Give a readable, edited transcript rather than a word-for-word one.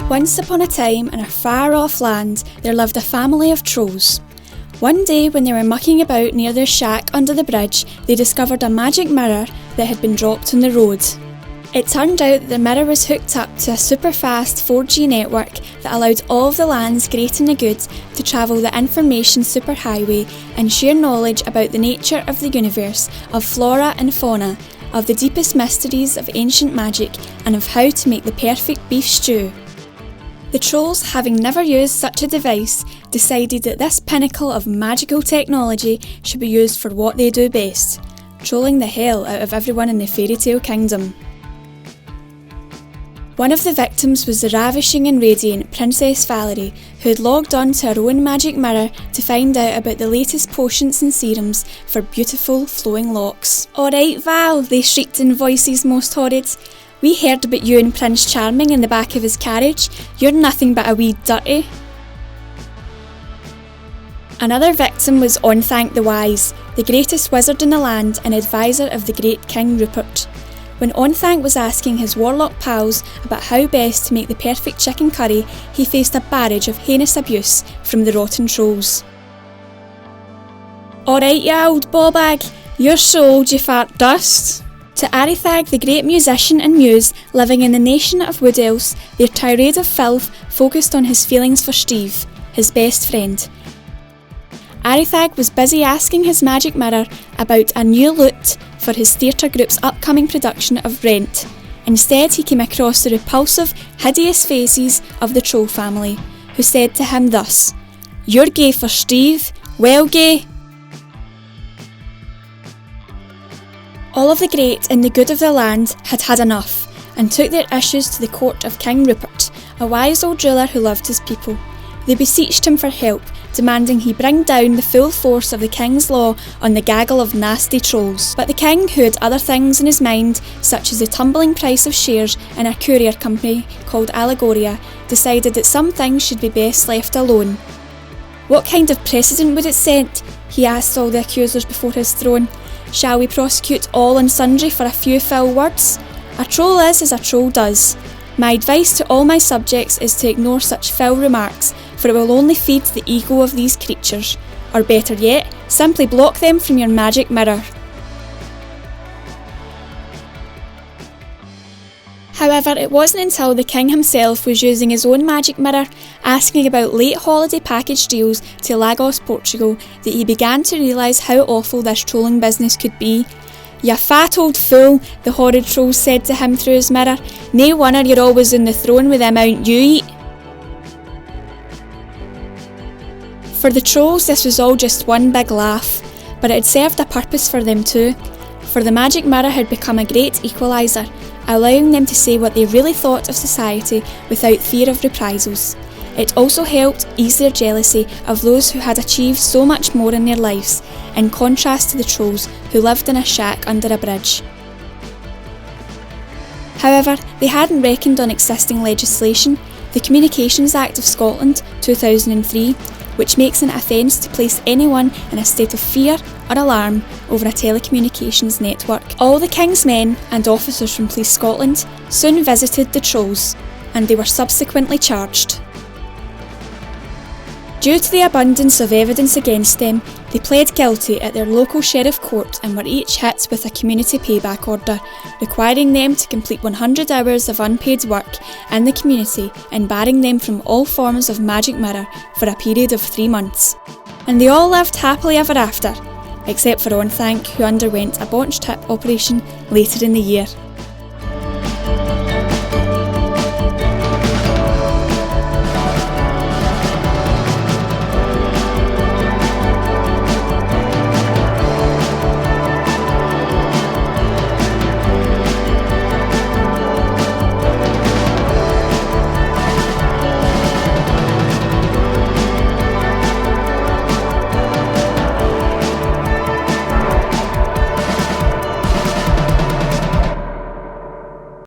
Once upon a time, in a far-off land, there lived a family of trolls. One day, when they were mucking about near their shack under the bridge, they discovered a magic mirror that had been dropped on the road. It turned out that the mirror was hooked up to a super-fast 4G network that allowed all of the land's great and the good to travel the information superhighway and share knowledge about the nature of the universe, of flora and fauna, of the deepest mysteries of ancient magic, and of how to make the perfect beef stew. The trolls, having never used such a device, decided that this pinnacle of magical technology should be used for what they do best, trolling the hell out of everyone in the fairy tale kingdom. One of the victims was the ravishing and radiant Princess Valerie, who had logged on to her own magic mirror to find out about the latest potions and serums for beautiful flowing locks. "Alright Val," they shrieked in voices most horrid. "We heard about you and Prince Charming in the back of his carriage. You're nothing but a wee dirty." Another victim was Onthank the Wise, the greatest wizard in the land and advisor of the great King Rupert. When Onthank was asking his warlock pals about how best to make the perfect chicken curry, he faced a barrage of heinous abuse from the rotten trolls. "Alright you old ballbag, you're so old you fart dust." To Arithag, the great musician and muse living in the nation of Wood Elves, their tirade of filth focused on his feelings for Steve, his best friend. Arithag was busy asking his magic mirror about a new loot for his theatre group's upcoming production of Rent. Instead, he came across the repulsive, hideous faces of the troll family, who said to him thus, "You're gay for Steve? Well gay." All of the great and the good of the land had had enough, and took their issues to the court of King Rupert, a wise old ruler who loved his people. They beseeched him for help, demanding he bring down the full force of the king's law on the gaggle of nasty trolls. But the king, who had other things in his mind, such as the tumbling price of shares in a courier company called Allegoria, decided that some things should be best left alone. "What kind of precedent would it set?" he asked all the accusers before his throne. "Shall we prosecute all and sundry for a few foul words? A troll is as a troll does. My advice to all my subjects is to ignore such foul remarks, for it will only feed the ego of these creatures. Or better yet, simply block them from your magic mirror." However, it wasn't until the king himself was using his own magic mirror, asking about late holiday package deals to Lagos, Portugal, that he began to realise how awful this trolling business could be. "You fat old fool," the horrid troll said to him through his mirror. "No wonder you're always on the throne with the amount you eat." For the trolls, this was all just one big laugh, but it had served a purpose for them too, for the magic mirror had become a great equaliser, allowing them to say what they really thought of society without fear of reprisals. It also helped ease their jealousy of those who had achieved so much more in their lives, in contrast to the trolls who lived in a shack under a bridge. However, they hadn't reckoned on existing legislation, the Communications Act of Scotland 2003, which makes an offence to place anyone in a state of fear or alarm over a telecommunications network. All the King's men and officers from Police Scotland soon visited the trolls, and they were subsequently charged. Due to the abundance of evidence against them, they pled guilty at their local sheriff court and were each hit with a community payback order, requiring them to complete 100 hours of unpaid work in the community and barring them from all forms of magic mirror for a period of 3 months. And they all lived happily ever after, except for Onthank, who underwent a botched hip operation later in the year.